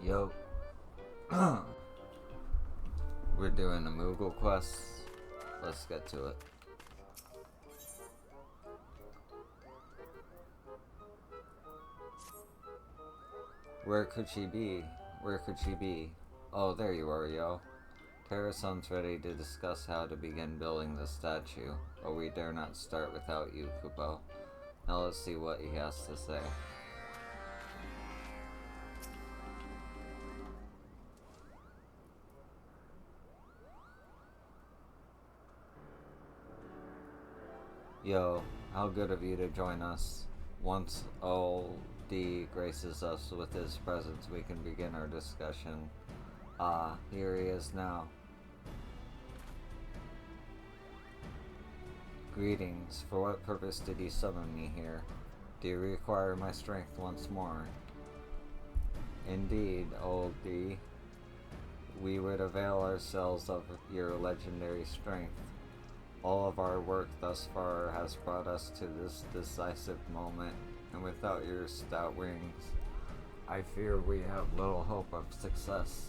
Yo, we're doing a Moogle quest. Let's get to it. Where could she be? Where could she be? Oh, there you are, yo. Terrason's ready to discuss how to begin building the statue, but we dare not start without you, Kupo. Now let's see what he has to say. Yo, how good of you to join us. Once Old D graces us with his presence, we can begin our discussion. Ah, here he is now. Greetings. For what purpose did you summon me here? Do you require my strength once more? Indeed, Old D. We would avail ourselves of your legendary strength. All of our work thus far has brought us to this decisive moment, and without your stout wings, I fear we have little hope of success.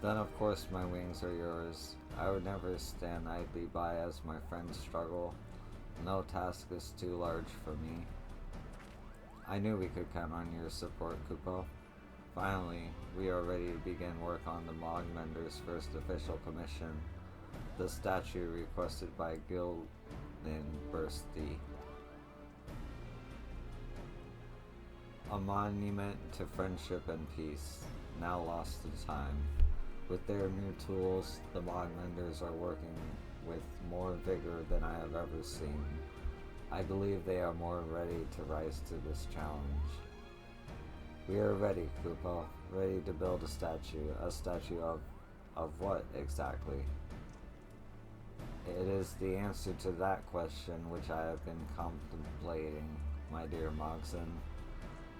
Then of course my wings are yours. I would never stand idly by as my friends struggle. No task is too large for me. I knew we could count on your support, Kupo. Finally, we are ready to begin work on the Mogmender's first official commission. The statue requested by Gildan Bursty. A monument to friendship and peace, now lost to time. With their new tools, the Mogmenders are working with more vigor than I have ever seen. I believe they are more ready to rise to this challenge. We are ready, Kupo. Ready to build a statue. A statue of what exactly? It is the answer to that question which I have been contemplating, my dear Mogson.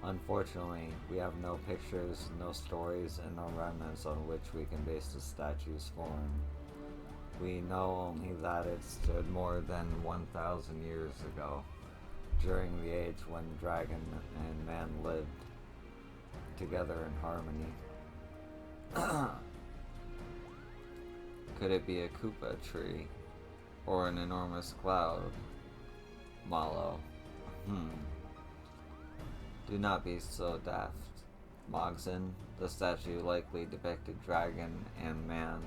Unfortunately, we have no pictures, no stories, and no remnants on which we can base the statue's form. We know only that it stood more than 1,000 years ago, during the age when dragon and man lived together in harmony. Could it be a Koopa tree? Or an enormous cloud? Malo. Do not be so daft, Mogson. The statue likely depicted dragon and man.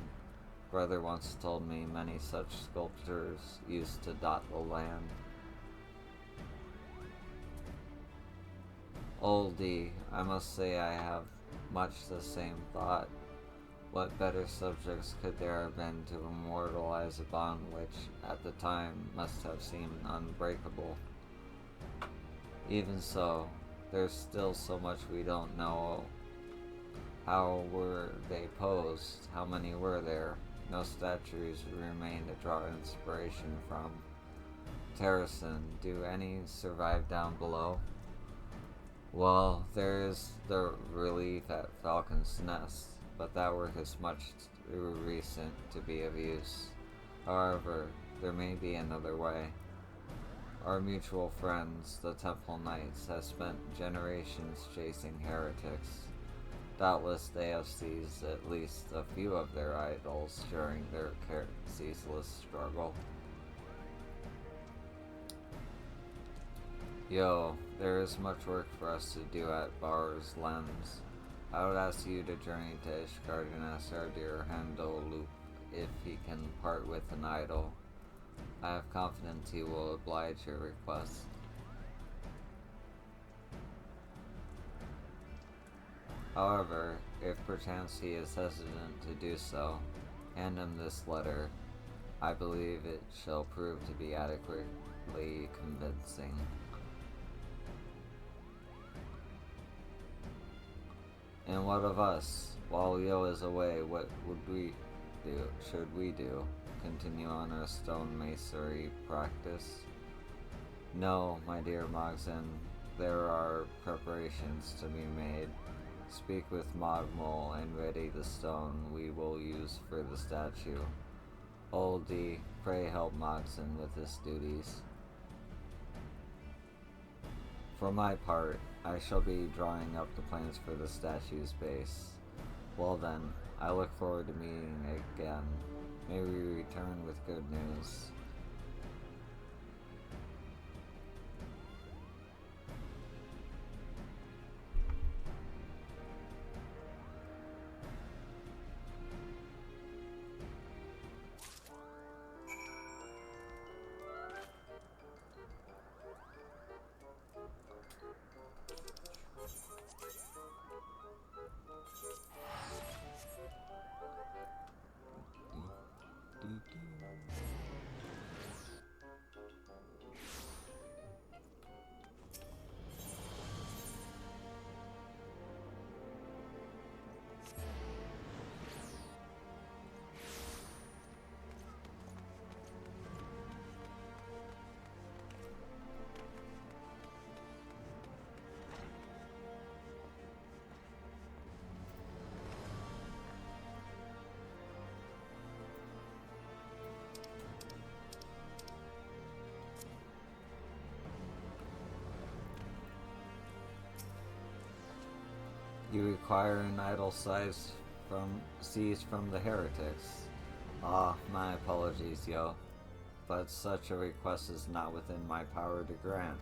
Brother once told me many such sculptures used to dot the land. Oldie, I must say I have much the same thought. What better subjects could there have been to immortalize a bond which, at the time, must have seemed unbreakable? Even so, there's still so much we don't know. How were they posed? How many were there? No statues remain to draw inspiration from. Terrason, do any survive down below? Well, there is the relief at Falcon's Nest, but that work is much too recent to be of use. However, there may be another way. Our mutual friends, the Temple Knights, have spent generations chasing heretics. Doubtless they have seized at least a few of their idols during their ceaseless struggle. Yo, there is much work for us to do at Bar's Lens. I would ask you to journey to Ishgard and ask our dear Hendo Loop if he can part with an idol. I have confidence he will oblige your request. However, if perchance he is hesitant to do so, hand him this letter. I believe it shall prove to be adequately convincing. And what of us? While Yo is away, what would we do? Should we do? Continue on our stone masonry practice? No, my dear Mogson, there are preparations to be made. Speak with Mogmol and ready the stone we will use for the statue. Oldie, pray help Mogson with his duties. For my part, I shall be drawing up the plans for the statue's base. Well then, I look forward to meeting again. May we return with good news. You require an idol seized from the heretics. Ah, my apologies, yo. But such a request is not within my power to grant.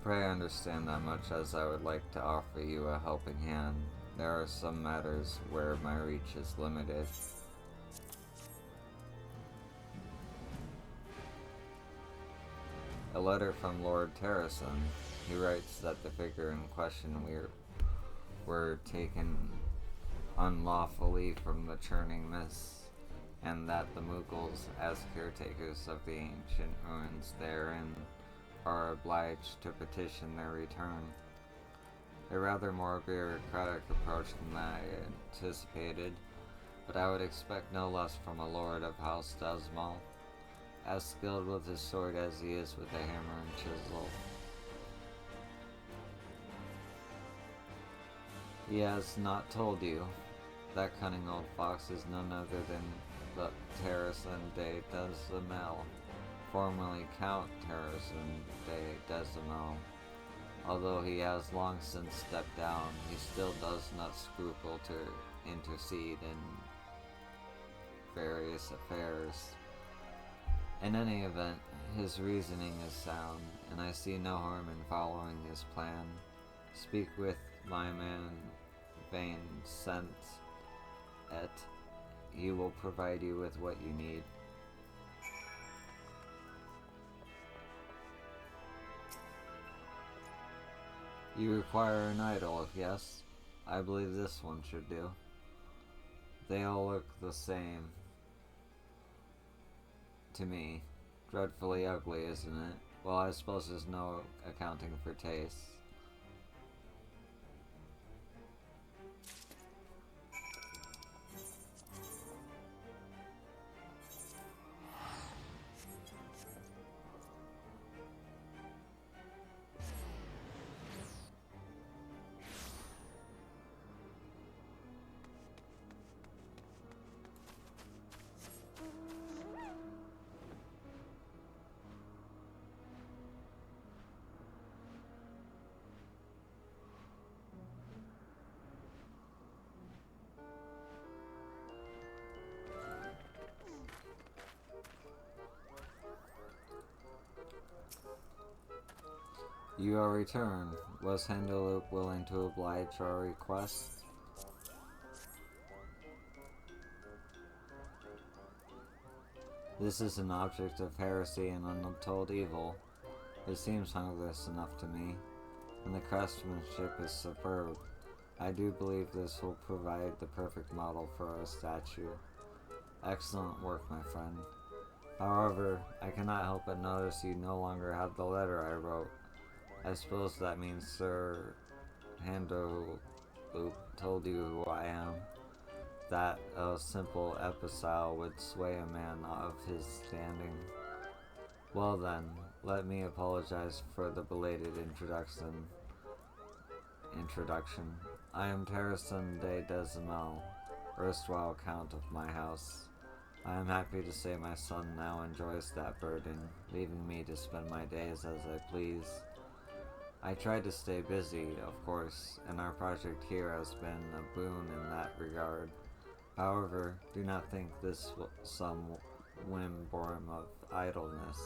Pray understand that much, as I would like to offer you a helping hand. There are some matters where my reach is limited. A letter from Lord Terrason. He writes that the figure in question were taken unlawfully from the churning mists, and that the moogles, as caretakers of the ancient ruins therein, are obliged to petition their return. A rather more bureaucratic approach than I anticipated, but I would expect no less from a lord of House Desmal, as skilled with his sword as he is with a hammer and chisel. He has not told you. That cunning old fox is none other than the Terrason de Desamel, formerly Count Terrason de Desamel. Although he has long since stepped down, he still does not scruple to intercede in various affairs. In any event, his reasoning is sound, and I see no harm in following his plan. Speak with my man Vincent, he will provide you with what you need. You require an idol, yes? I believe this one should do. They all look the same to me. Dreadfully ugly, isn't it? Well, I suppose there's no accounting for taste. You are returned. Was Hendeloop willing to oblige our request? This is an object of heresy and untold evil. It seems harmless enough to me, and the craftsmanship is superb. I do believe this will provide the perfect model for our statue. Excellent work, my friend. However, I cannot help but notice you no longer have the letter I wrote. I suppose that means Sir Hendeloop told you who I am. That a simple epistole would sway a man of his standing. Well then, let me apologize for the belated introduction. I am Terrason de Desamel, erstwhile Count of my house. I am happy to say my son now enjoys that burden, leaving me to spend my days as I please. I try to stay busy, of course, and our project here has been a boon in that regard. However, do not think this some whim born of idleness.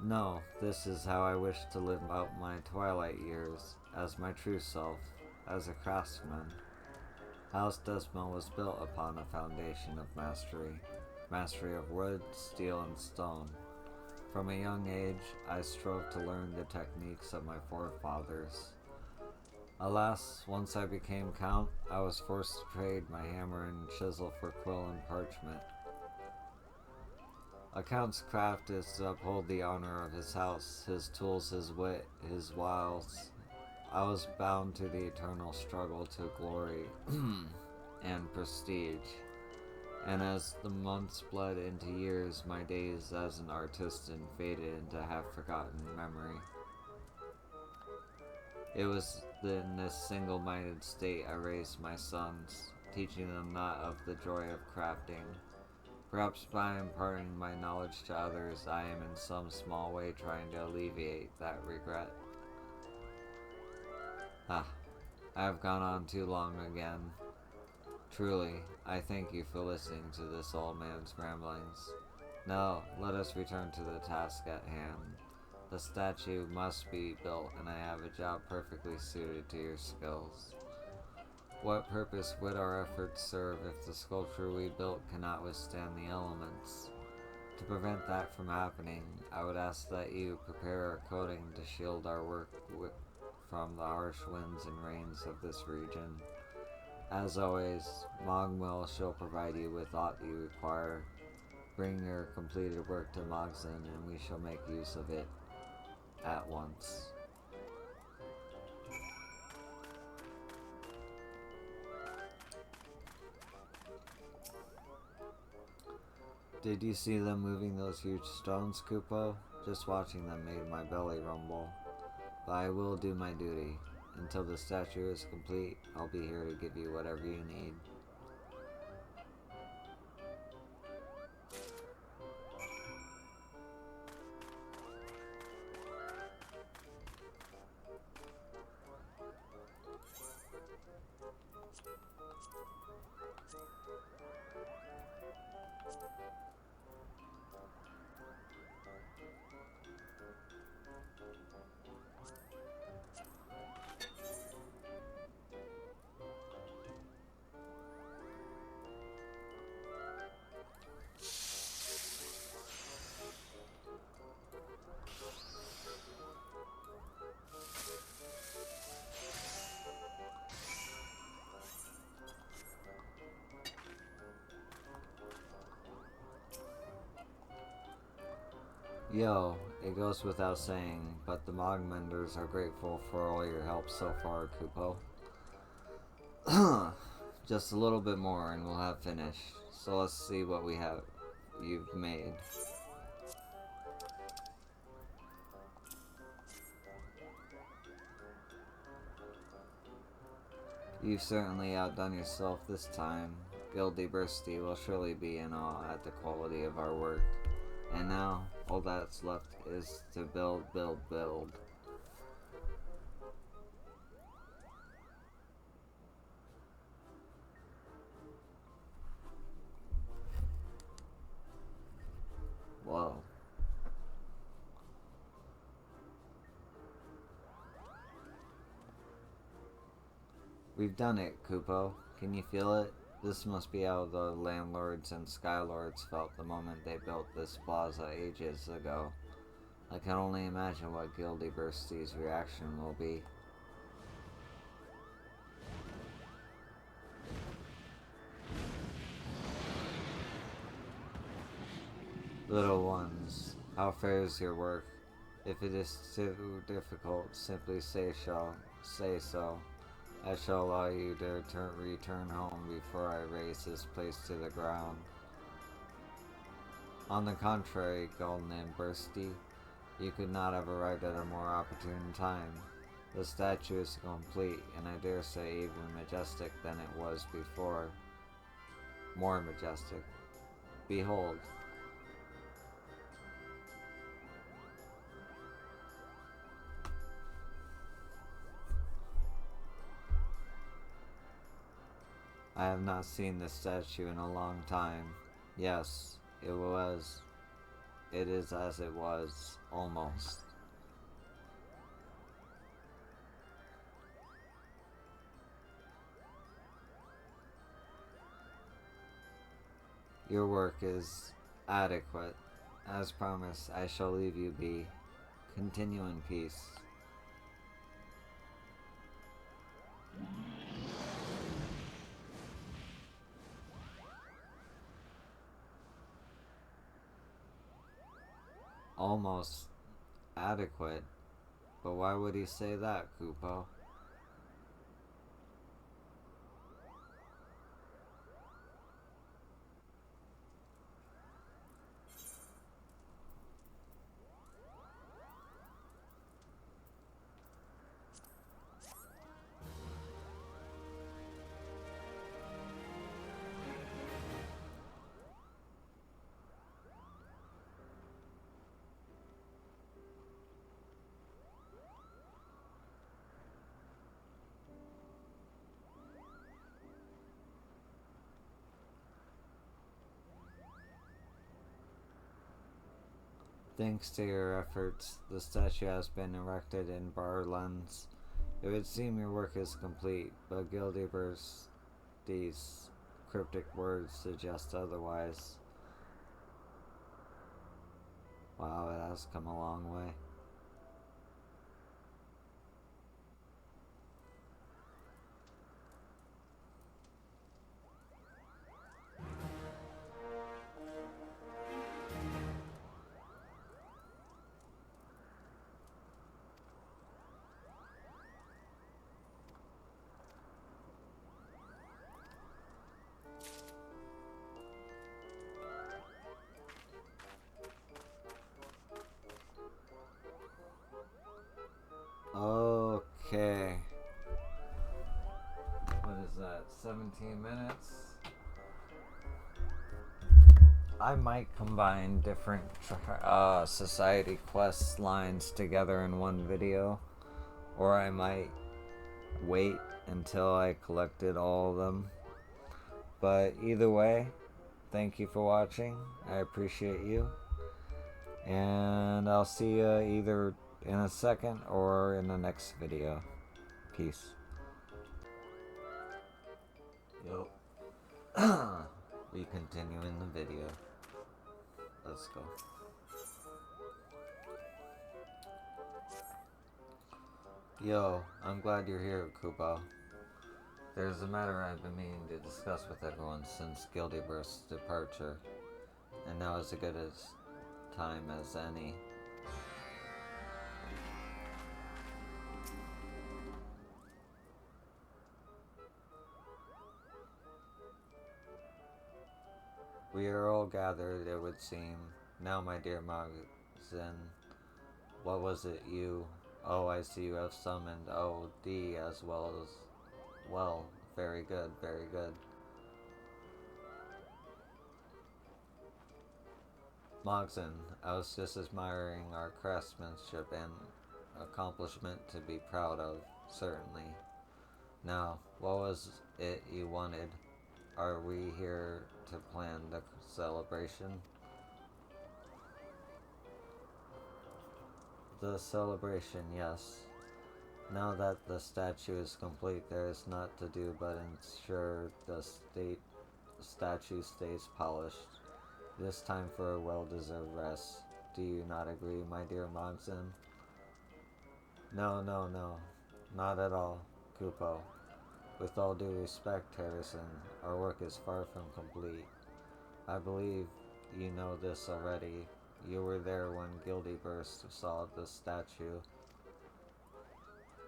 No, this is how I wish to live out my twilight years, as my true self, as a craftsman. House Desmond was built upon a foundation of mastery of wood, steel, and stone. From a young age, I strove to learn the techniques of my forefathers. Alas, once I became Count, I was forced to trade my hammer and chisel for quill and parchment. A Count's craft is to uphold the honor of his house, his tools, his wit, his wiles. I was bound to the eternal struggle to glory and prestige. And as the months bled into years, my days as an artisan faded into half-forgotten memory. It was in this single-minded state I raised my sons, teaching them not of the joy of crafting. Perhaps by imparting my knowledge to others, I am in some small way trying to alleviate that regret. I have gone on too long again. Truly, I thank you for listening to this old man's ramblings. Now, let us return to the task at hand. The statue must be built, and I have a job perfectly suited to your skills. What purpose would our efforts serve if the sculpture we built cannot withstand the elements? To prevent that from happening, I would ask that you prepare a coating to shield our work from the harsh winds and rains of this region. As always, Mogmill shall provide you with aught you require. Bring your completed work to Mogson, and we shall make use of it at once. Did you see them moving those huge stones, Kupo? Just watching them made my belly rumble. But I will do my duty. Until the statue is complete, I'll be here to give you whatever you need. Yo, it goes without saying, but the Mogmenders are grateful for all your help so far, Kupo. Just a little bit more and we'll have finished. So let's see what you've made. You've certainly outdone yourself this time. Gildy Bursty will surely be in awe at the quality of our work. And now, all that's left is to build. Whoa. We've done it, Kupo. Can you feel it? This must be how the landlords and skylords felt the moment they built this plaza ages ago. I can only imagine what Gildy Bursty's reaction will be. Little ones, how fares your work? If it is too difficult, simply say so. I shall allow you to return home before I raise this place to the ground. On the contrary, Golden and Bursty, you could not have arrived at a more opportune time. The statue is complete, and I dare say even majestic than it was before. More majestic. Behold. I have not seen this statue in a long time. Yes, it was. It is as it was, almost. Your work is adequate. As promised, I shall leave you be. Continue in peace. Almost adequate. But why would he say that, Kupo? Thanks to your efforts, the statue has been erected in Barlens. It would seem your work is complete, but Gildiber's these cryptic words suggest otherwise. Wow, it has come a long way. Okay. What is that? 17 minutes? I might combine different society quest lines together in one video, or I might wait until I collected all of them. But either way, thank you for watching. I appreciate you. And I'll see you either in a second or in the next video. Peace. Yo. We continue in the video. Let's go. Yo, I'm glad you're here, Kupo. There's a matter I've been meaning to discuss with everyone since Gildiber's departure, and now is as good a time as any. We are all gathered, it would seem. Now, my dear Magazin, what was it you... Oh, I see you have summoned O.D. as well as... Well, very good, very good. Mogson, I was just admiring our craftsmanship and accomplishment to be proud of, certainly. Now, what was it you wanted? Are we here to plan the celebration? The celebration, yes. Now that the statue is complete, there is naught to do but ensure the statue stays polished. It is time for a well-deserved rest. Do you not agree, my dear Mogson? No, no, no. Not at all, Kupo. With all due respect, Harrison, our work is far from complete. I believe you know this already. You were there when Gildiburst saw the statue.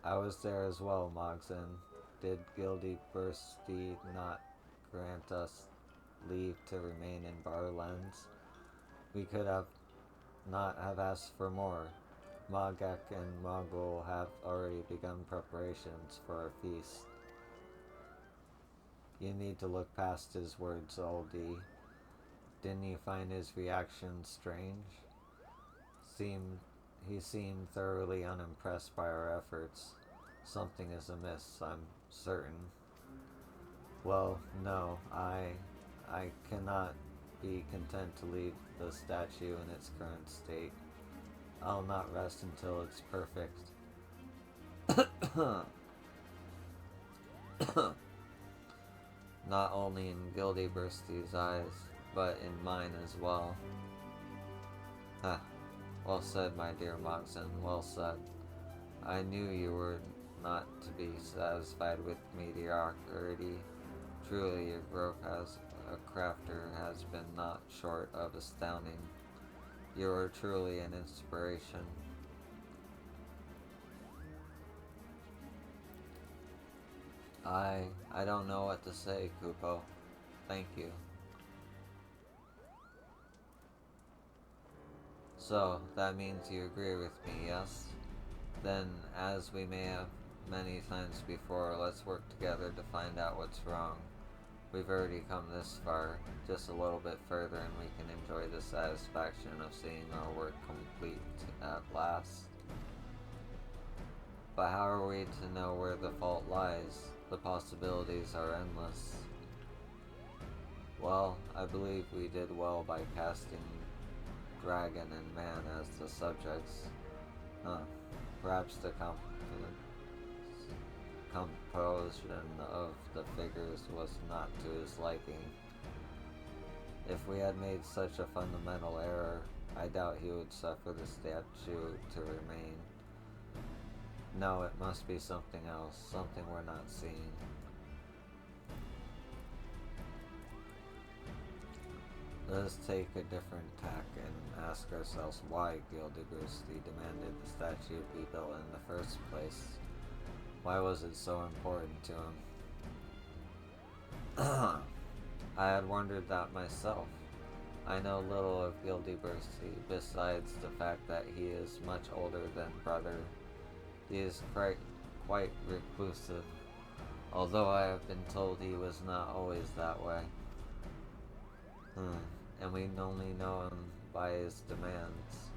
I was there as well, Mogson. Did Gildiburst not grant us leave to remain in Barlens? We could have not have asked for more. Mogek and Mogul have already begun preparations for our feast. You need to look past his words, Oldie. Didn't you find his reaction strange? Seemed he seemed thoroughly unimpressed by our efforts. Something is amiss, I'm certain. Well, no, I cannot be content to leave the statue in its current state. I'll not rest until it's perfect. Not only in Gildybursty's eyes, but in mine as well. Ha! Well said, my dear Moxon, well said. I knew you were not to be satisfied with mediocrity. Truly, your growth as a crafter has been not short of astounding. You are truly an inspiration. I don't know what to say, Kupo. Thank you. So, that means you agree with me, yes? Then, as we may have many times before, let's work together to find out what's wrong. We've already come this far, just a little bit further, and we can enjoy the satisfaction of seeing our work complete at last. But how are we to know where the fault lies? The possibilities are endless. Well, I believe we did well by casting dragon and man as the subjects. Perhaps the composition of the figures was not to his liking. If we had made such a fundamental error, I doubt he would suffer the statue to remain. No, it must be something else, something we're not seeing. Let us take a different tack and ask ourselves why Gildebursty demanded the statue be built in the first place. Why was it so important to him? I had wondered that myself. I know little of Gildebursty, besides the fact that he is much older than brother. He is quite reclusive, although I have been told he was not always that way. And we only know him by his demands.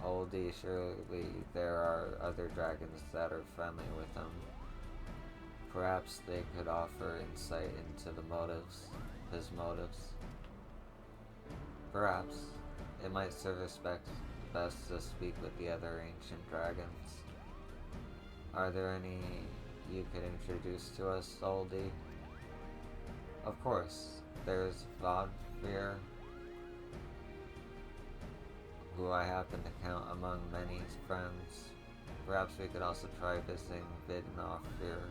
Oldie, surely there are other dragons that are friendly with him. Perhaps they could offer insight into his motives. Perhaps it might serve us best to speak with the other ancient dragons. Are there any you could introduce to us, Oldie? Of course, there's Vodfir, who I happen to count among many friends. Perhaps we could also try visiting Vidnofir,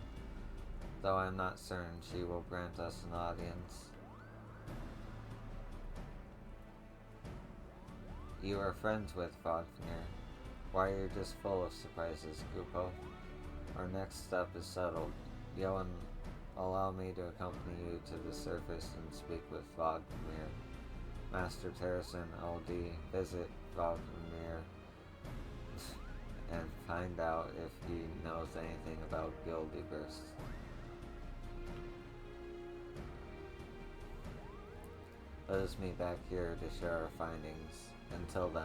though I'm not certain she will grant us an audience. You are friends with Vodfir. Why, you're just full of surprises, Kupo. Our next step is settled. Yoan, allow me to accompany you to the surface and speak with Vodmir. Master Terrason, LD, visit Vodmir and find out if he knows anything about Gildeburst. Let us meet back here to share our findings. Until then.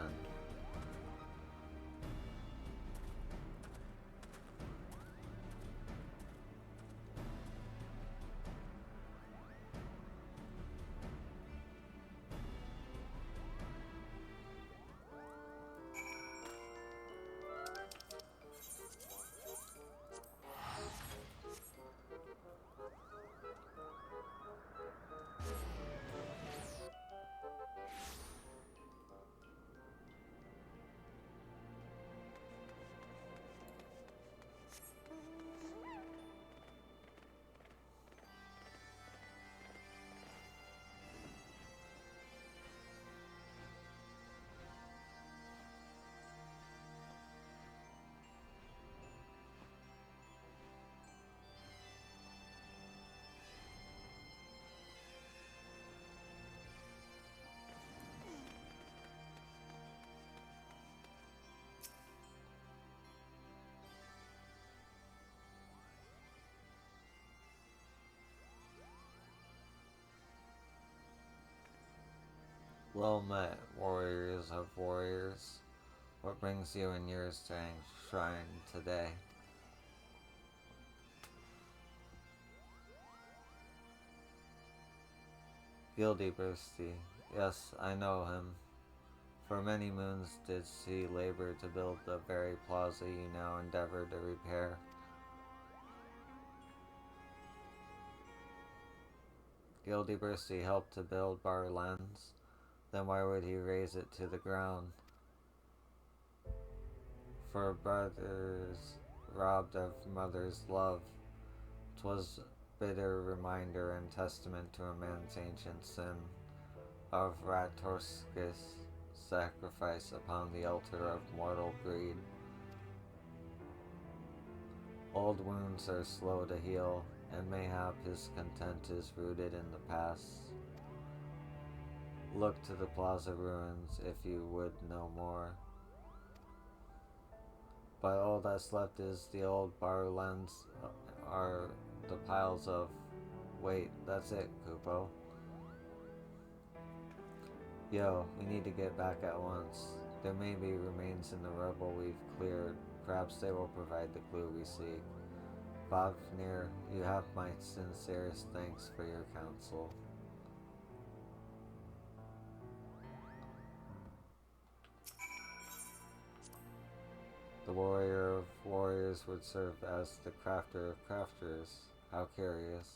Well met, warriors of warriors. What brings you and yours to shrine today? Gildy Bursty. Yes, I know him. For many moons did she labor to build the very plaza you now endeavor to repair. Gildy Bursty helped to build Bar Lens. Then why would he raze it to the ground? For brothers robbed of mother's love, 'twas bitter reminder and testament to a man's ancient sin of Ratorskis sacrifice upon the altar of mortal greed. Old wounds are slow to heal, and mayhap his content is rooted in the past. Look to the plaza ruins if you would know more. But all that's left is the old bar lens, are the piles of... Wait, that's it, Kupo. Yo, we need to get back at once. There may be remains in the rubble we've cleared. Perhaps they will provide the clue we seek. Fafnir, you have my sincerest thanks for your counsel. The warrior of warriors would serve as the crafter of crafters. How curious.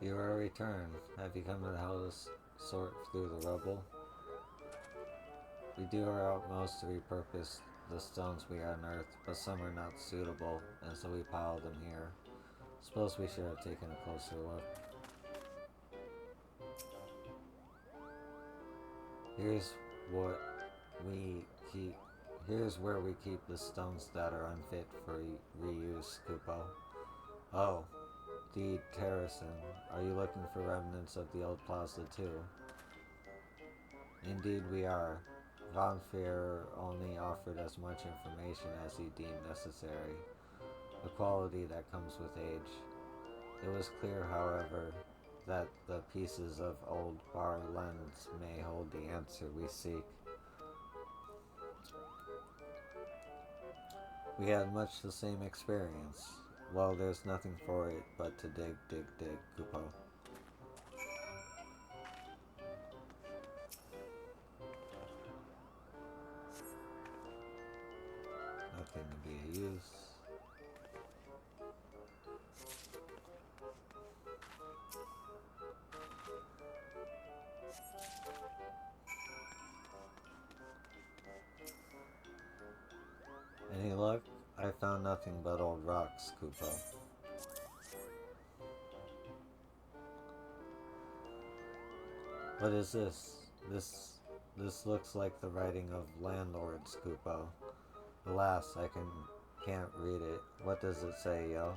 You are returned. Have you come to the house sort through the rubble? We do our utmost to repurpose the stones we unearthed, but some are not suitable, and so we pile them here. Suppose we should have taken a closer look. Here's what we keep. Here's where we keep the stones that are unfit for reuse, Kupo. Oh, the Terracin. Are you looking for remnants of the old plaza too? Indeed we are. Von Fear only offered as much information as he deemed necessary, a quality that comes with age. It was clear, however, that the pieces of old bar lens may hold the answer we seek. We had much the same experience. Well, there's nothing for it but to dig, dig, dig, Kupo. Nothing to be of use. Any luck? I found nothing but old rocks, Kupo. What is this? This looks like the writing of landlords, Kupo. Alas, can't read it. What does it say, yo?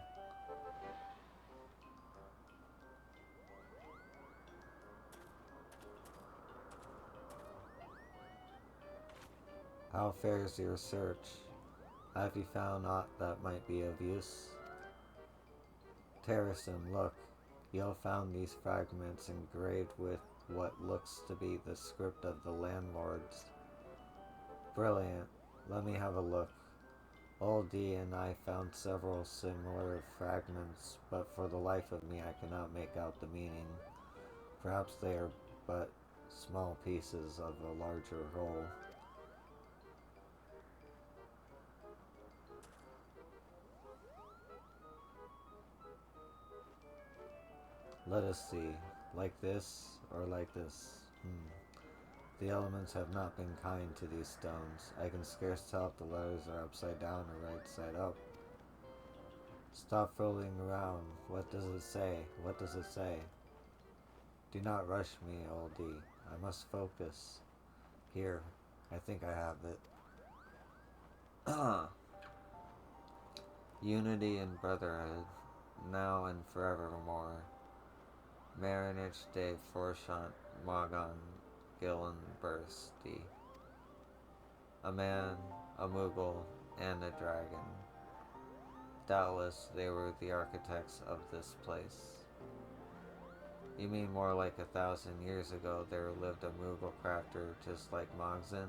How fares your search? Have you found aught that might be of use? Terracin, look. Yo found these fragments engraved with what looks to be the script of the landlords. Brilliant. Let me have a look. Old D and I found several similar fragments, but for the life of me I cannot make out the meaning. Perhaps they are but small pieces of a larger whole. Let us see. Like this, or like this? The elements have not been kind to these stones. I can scarce tell if the letters are upside down or right side up. Stop fooling around. What does it say? What does it say? Do not rush me, oldie. I must focus. Here, I think I have it. Unity and brotherhood, now and forevermore. Marinage de Forchant Magan Gillen Bursty. A man, a moogle, and a dragon. Doubtless they were the architects of this place. You mean more like 1,000 years ago there lived a moogle crafter just like Mogzin?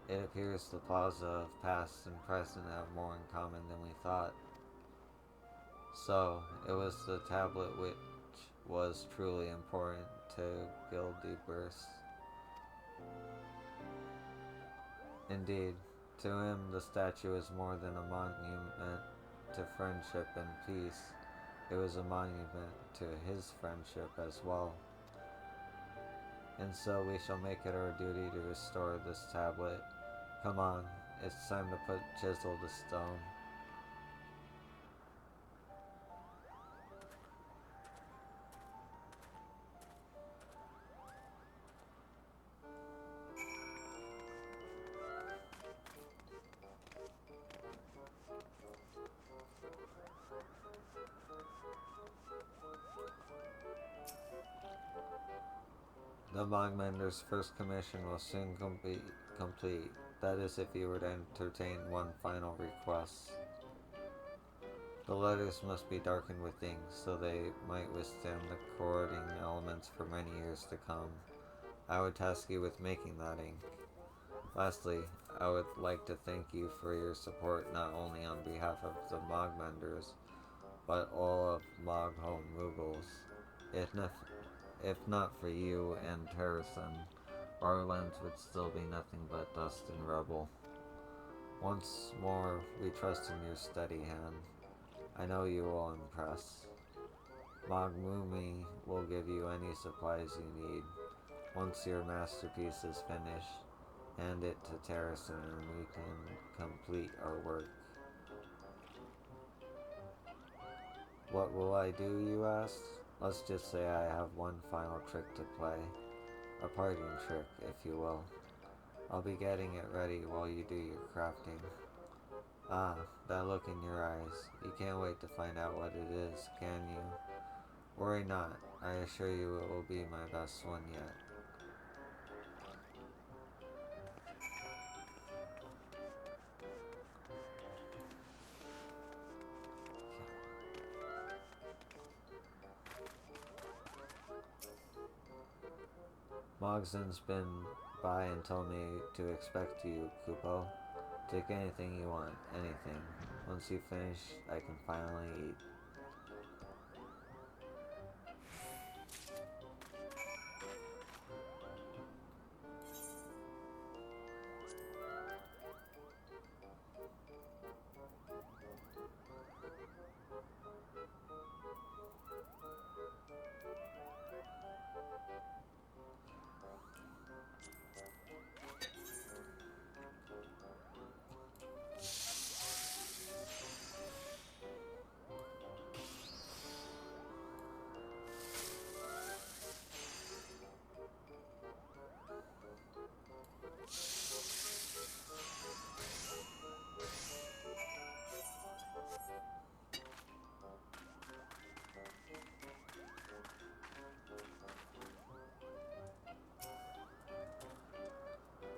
It appears the plaza of past and present have more in common than we thought. So, it was the tablet which was truly important to Gildeburst. Indeed, to him the statue is more than a monument to friendship and peace. It was a monument to his friendship as well. And so we shall make it our duty to restore this tablet. Come on, it's time to put chisel to stone. The Mogmender's first commission will soon complete. That is, if you were to entertain one final request. The letters must be darkened with ink, so they might withstand the corroding elements for many years to come. I would task you with making that ink. Lastly, I would like to thank you for your support not only on behalf of the Mogmenders, but all of Moghome Moogles. If not for you and Terrason, our lands would still be nothing but dust and rubble. Once more, we trust in your steady hand. I know you will impress. Mogmumi will give you any supplies you need. Once your masterpiece is finished, hand it to Terrason and we can complete our work. What will I do, you ask? Let's just say I have one final trick to play. A parting trick, if you will. I'll be getting it ready while you do your crafting. Ah, that look in your eyes. You can't wait to find out what it is, can you? Worry not. I assure you it will be my best one yet. Mogzen's been by and told me to expect you, Kupo. Take anything you want, anything. Once you finish, I can finally eat.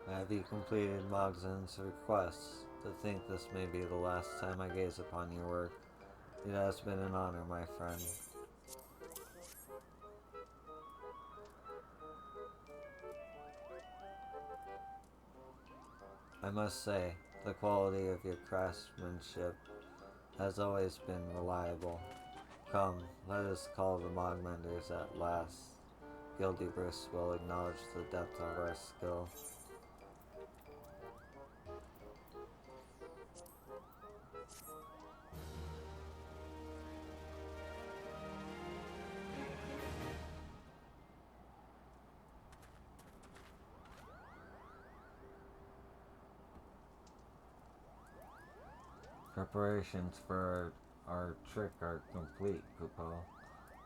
Have you completed Mogzen's request? To think this may be the last time I gaze upon your work. It has been an honor, my friend. I must say, the quality of your craftsmanship has always been reliable. Come, let us call the Mogmenders at last. Gildeburst will acknowledge the depth of our skill. Preparations for our trick are complete, Kupo.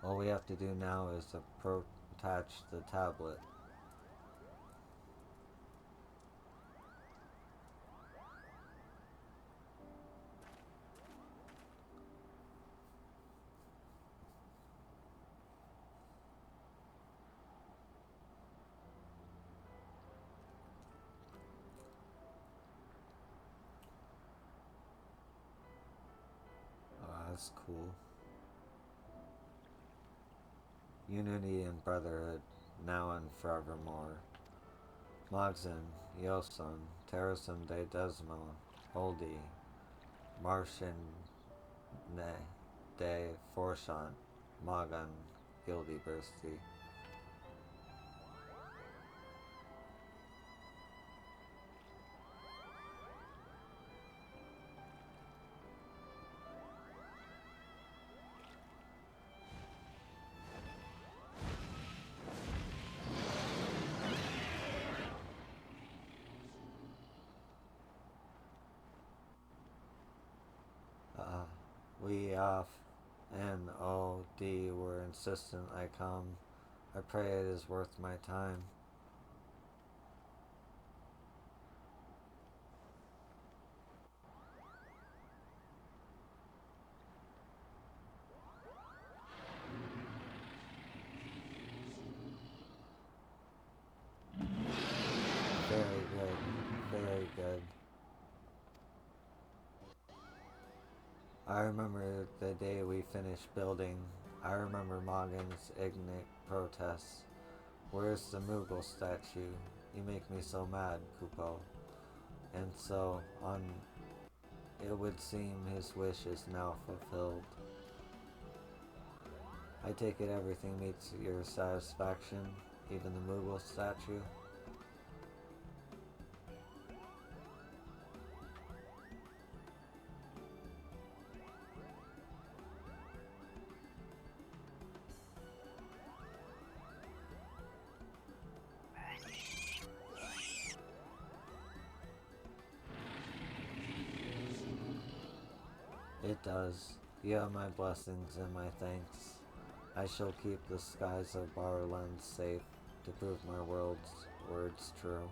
All we have to do now is to attach the tablet. Oh, that's cool. Unity and brotherhood, now and forevermore. Mogzin, Yosun, Terrasun de Desmo, Holdi, Martian Ne, de Forshant, Magan, Gildibursty. We off NOD were insistent I come. I pray it is worth my time. Very good. Very good. I remember the day we finished building. I remember Morgan's ignorant protests. Where's the Moogle statue? You make me so mad, Kupo. And so on. It would seem his wish is now fulfilled. I take it everything meets your satisfaction, even the Moogle statue? It does. You have my blessings and my thanks. I shall keep the skies of Barland safe to prove my words true.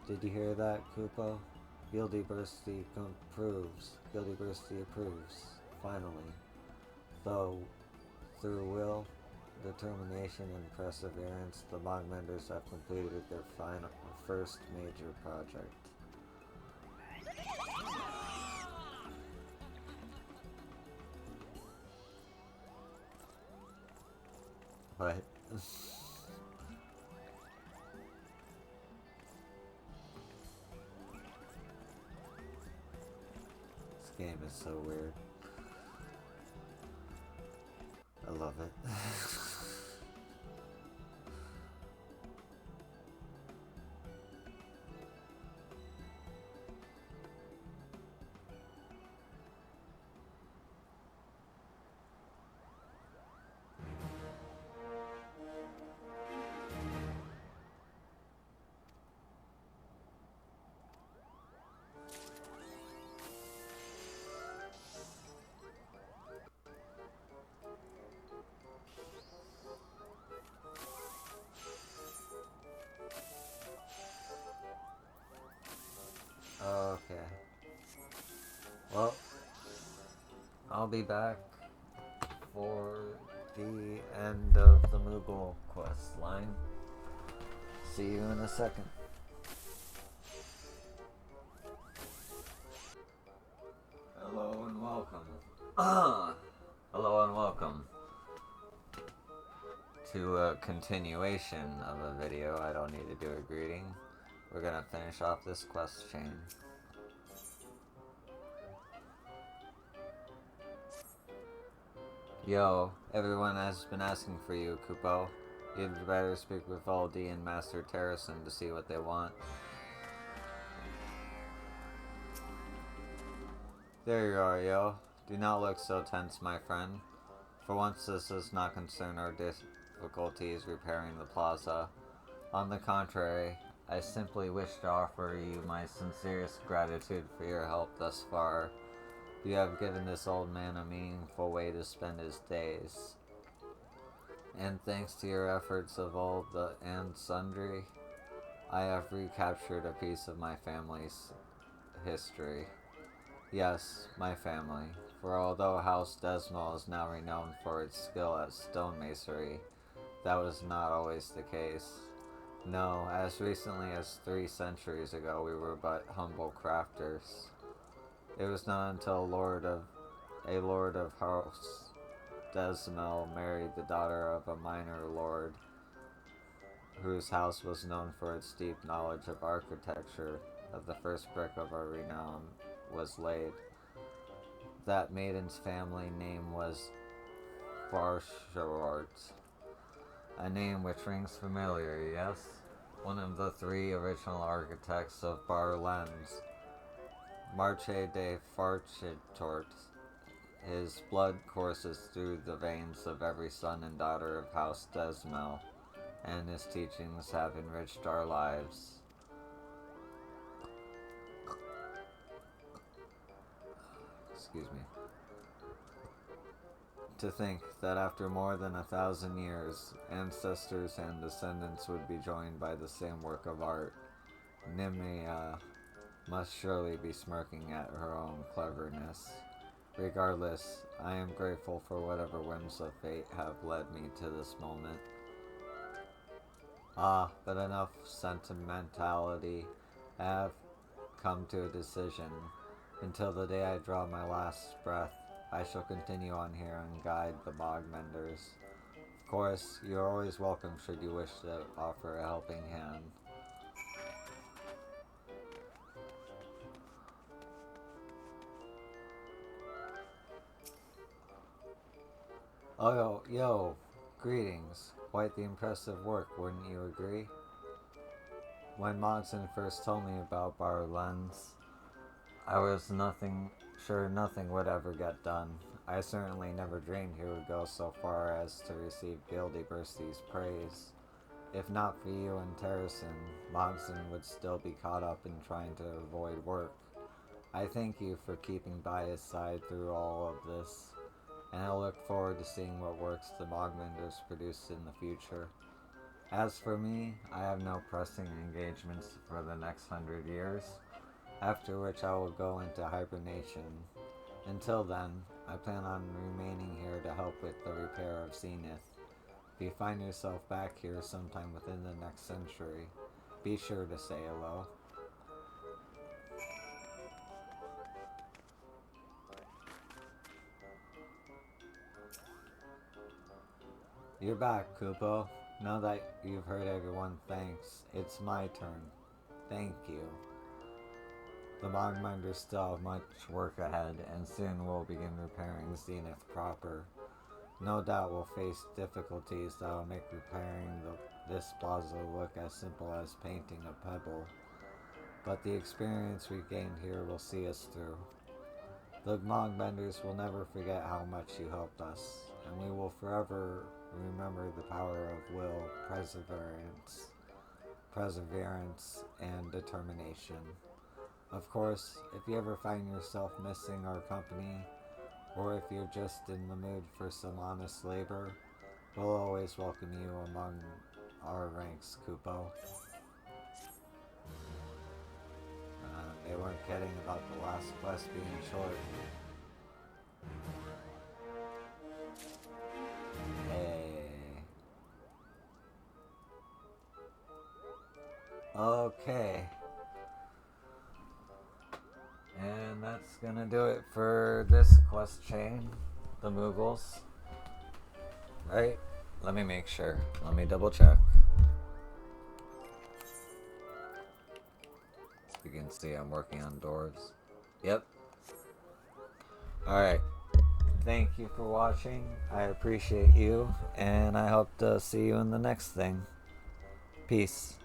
Did you hear that, Kupo? Gildibursty approves. Gildibursty approves. Finally. Though, through will, determination, and perseverance, the Mogmenders have completed their first major project. What? This game is so weird. I love it. Okay. Well, I'll be back for the end of the Moogle quest line. See you in a second. Hello and welcome. Hello and welcome to a continuation of a video. I don't need to do a greeting. We're gonna finish off this quest chain. Yo, everyone has been asking for you, Kupo. You'd better speak with Valdi and Master Terrasun to see what they want. There you are, yo. Do not look so tense, my friend. For once, this does not concern our difficulties repairing the plaza. On the contrary, I simply wish to offer you my sincerest gratitude for your help thus far. You have given this old man a meaningful way to spend his days. And thanks to your efforts of all the and sundry, I have recaptured a piece of my family's history. Yes, my family. For although House Desmond is now renowned for its skill at stonemasonry, that was not always the case. No, as recently as 3 centuries ago, we were but humble crafters. It was not until a lord of House Desmond married the daughter of a minor lord, whose house was known for its deep knowledge of architecture, that the first brick of our renown was laid. That maiden's family name was Farshort, a name which rings familiar, yes? One of the 3 original architects of Bar-Lens, Marche de Farchitort. His blood courses through the veins of every son and daughter of House Desmond, and his teachings have enriched our lives. Excuse me. To think that after more than 1,000 years, ancestors and descendants would be joined by the same work of art. Nimia must surely be smirking at her own cleverness. Regardless, I am grateful for whatever whims of fate have led me to this moment. But enough sentimentality. I have come to a decision. Until the day I draw my last breath, I shall continue on here and guide the Mogmenders. Of course, you are always welcome should you wish to offer a helping hand. Oh, yo, greetings. Quite the impressive work, wouldn't you agree? When Monson first told me about Bar-Lens, I was sure nothing would ever get done. I certainly never dreamed he would go so far as to receive Gildiversity's praise. If not for you and Terracin, Monson would still be caught up in trying to avoid work. I thank you for keeping by his side through all of this, and I look forward to seeing what works the Mogmenders produce in the future. As for me, I have no pressing engagements for the next 100 years, after which I will go into hibernation. Until then, I plan on remaining here to help with the repair of Zenith. If you find yourself back here sometime within the next century, be sure to say hello. You're back, Kupo. Now that you've heard everyone, thanks. It's my turn. Thank you. The Mogmenders still have much work ahead, and soon we'll begin repairing Zenith proper. No doubt we'll face difficulties that will make repairing this plaza look as simple as painting a pebble. But the experience we've gained here will see us through. The Mogmenders will never forget how much you helped us, and we will forever remember the power of will, perseverance, and determination. Of course, if you ever find yourself missing our company, or if you're just in the mood for some honest labor, we'll always welcome you among our ranks, Kupo. They weren't kidding about the last quest being short. Hey. Okay. And that's gonna do it for this quest chain. The Moogles. Right? Let me make sure. Let me double check. You can see I'm working on doors. Yep. Alright. Thank you for watching. I appreciate you. And I hope to see you in the next thing. Peace.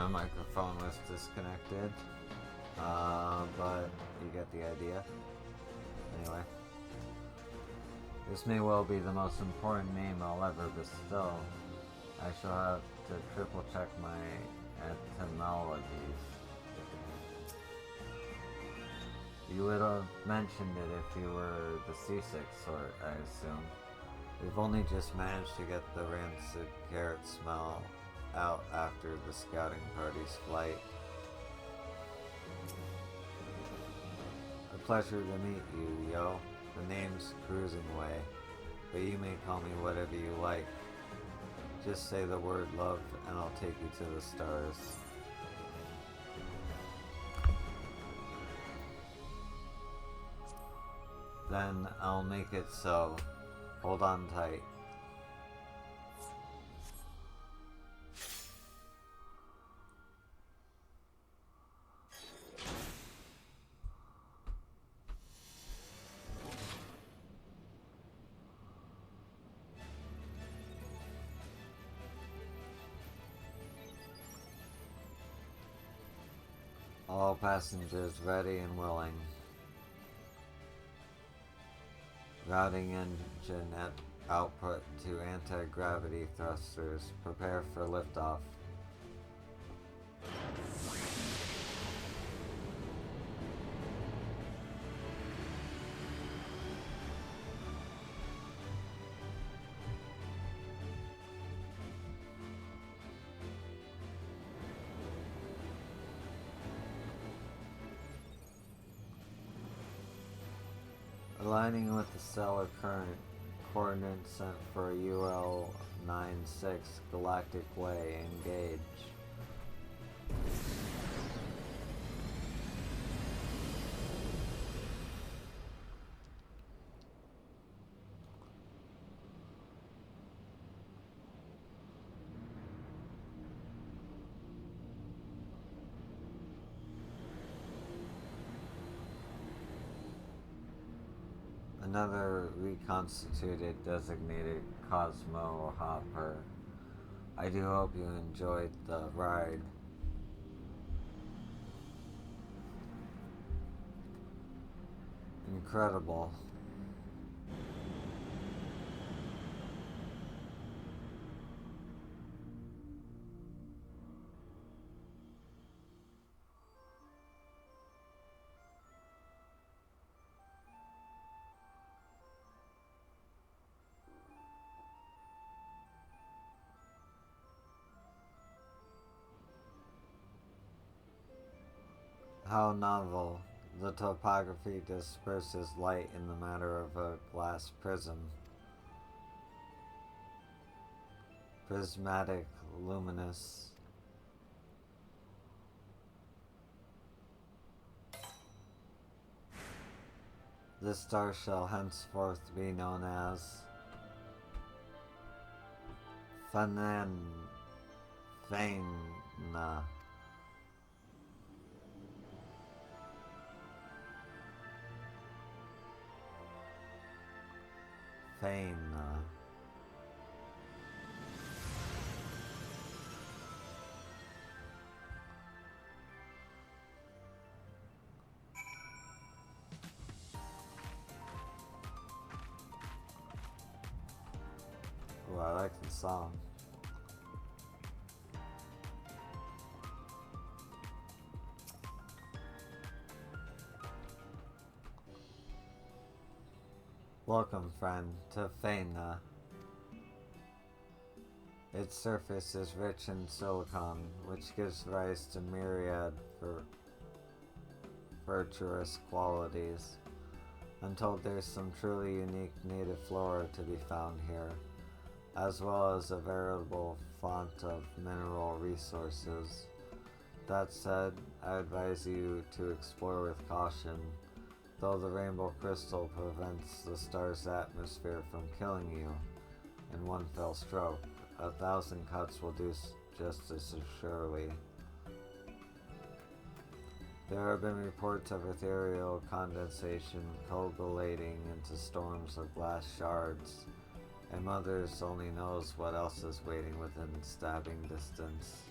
my microphone was disconnected. But you get the idea. Anyway. This may well be the most important name I'll ever bestow. I shall have to triple check my etymologies. You would have mentioned it if you were the seasick sort, I assume. We've only just managed to get the rancid carrot smell out after the scouting party's flight. A pleasure to meet you, yo. The name's Cruising Way, but you may call me whatever you like. Just say the word love and I'll take you to the stars. Then I'll make it so. Hold on tight. All passengers ready and willing. Routing engine at output to anti-gravity thrusters. Prepare for liftoff. Aligning with the stellar current coordinates sent for UL-96 Galactic Way, engage. Another reconstituted designated Cosmo Hopper. I do hope you enjoyed the ride. Incredible. How novel. The topography disperses light in the manner of a glass prism. Prismatic, luminous. This star shall henceforth be known as phaenna. Phaenna. Oh, I like the song. Welcome, friend, to Phaenna. Its surface is rich in silicon, which gives rise to myriad virtuous qualities. I'm told there's some truly unique native flora to be found here, as well as a veritable font of mineral resources. That said, I advise you to explore with caution. Though the rainbow crystal prevents the star's atmosphere from killing you in one fell stroke, 1,000 cuts will do just as surely. There have been reports of ethereal condensation coagulating into storms of glass shards, and Mothers only knows what else is waiting within stabbing distance.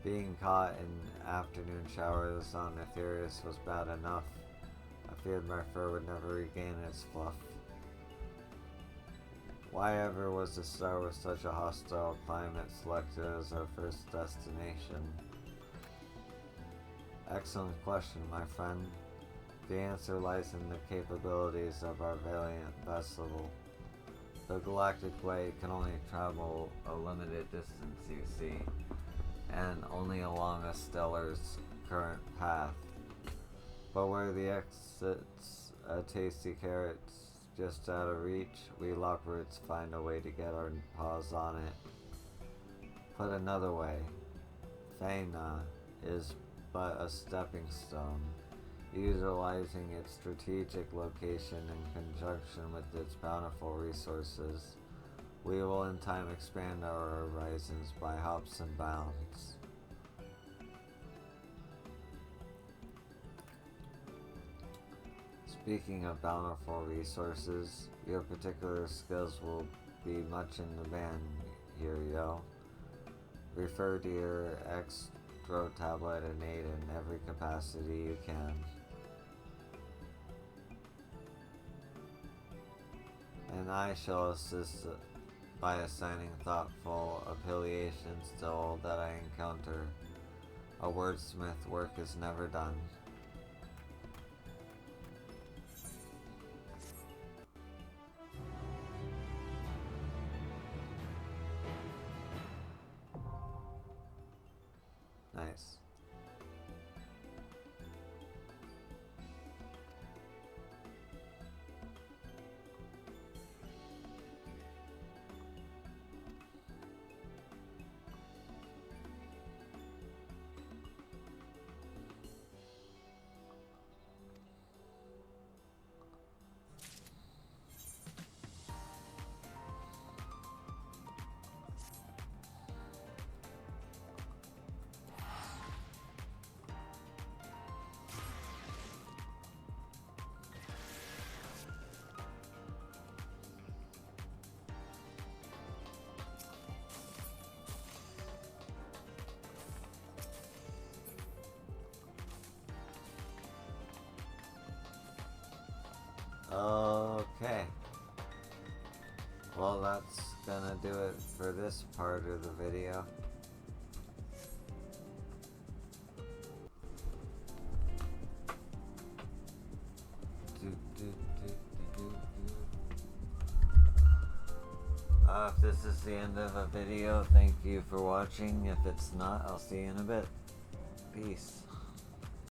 Being caught in afternoon showers on Aetherius was bad enough. I feared my fur would never regain its fluff. Why ever was the star with such a hostile climate selected as our first destination? Excellent question, my friend. The answer lies in the capabilities of our valiant vessel. The Galactic Way can only travel a limited distance, you see, and only along a stellar's current path. But where the exit's a tasty carrot's just out of reach, we lopperds find a way to get our paws on it. Put another way, phaenna is but a stepping stone. Utilizing its strategic location in conjunction with its bountiful resources, we will in time expand our horizons by hops and bounds. Speaking of bountiful resources, your particular skills will be much in demand here, yo. Refer to your extra tablet and aid in every capacity you can. And I shall assist by assigning thoughtful affiliations to all that I encounter. A wordsmith work is never done. Nice. Okay. Well, that's gonna do it for this part of the video. If this is the end of a video, thank you for watching. If it's not, I'll see you in a bit. Peace.